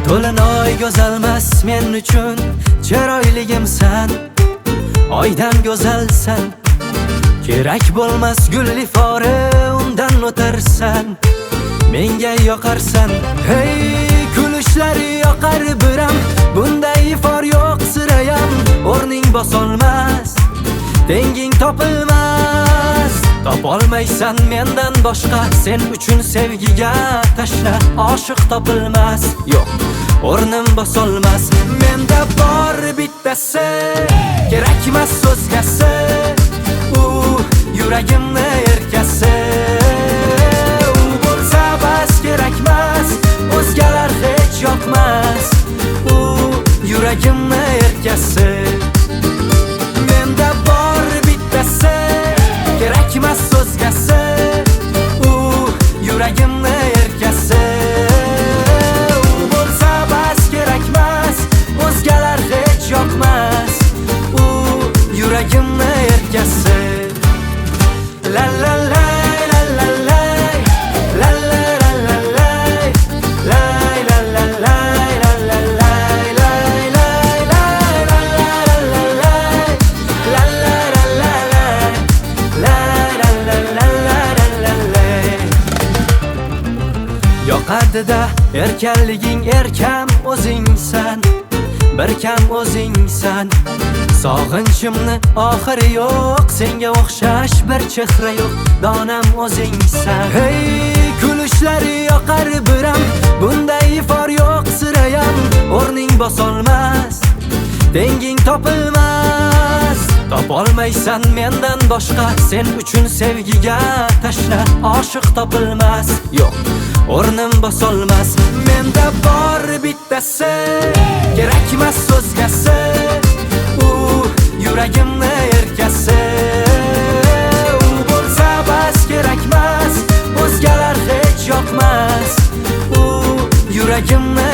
To'linoy go'zalmas men uchun chiroyligimsan, oydan go'zalsan. Kerak bo'lmas gul ifori, undan o'tarsan, menga yoqarsan. Hey, kulishlari yoqar biram, bunday ifor yo'q sirayam. O'rning bosolmas, tenging topilmas. Topolmaysan mendan boshqa, sen uchun sevgiga tashla. Oshiq topilmas, yo'q, o'rnim bosolmas. Menda bor bittasi, kerakmas so'zgasi, u yuragimni erkasi. U bo'lsa bas, kerakmas, o'zgalar hech yoqmas. U yuragimni erkasi. Menda bor bittasi, kerakmas so'zgasi, u yuragimni erkasi. U bo'lsa bas, kerakmas, o'zgalar hech yoqmas. U yuragimni erkasi. La la la la la la la la la la la la la la la la yoqadi-da erkanliging, erkam o'zingsan, bir kam o'zingsan. Sog'inchimni oxiri yo'q, senga o'xshash bir chehra yo'q, donam o'zingsan. Hey, kulishlari yoqar biram, bunday ifor yo'q sirayam. O'rning bosolmas, tenging topilmas. Topolmaysan mendan boshqa, sen uchun sevgiga tashla. Oshiq topilmas, yo'q, o'rnim bosolmas. Menda bor bittasi, kerakmas so'zgasi, u yuragimni erkasi. U bo'lsa bas, kerakmas, o'zgalar hech yoqmas. U yuragimni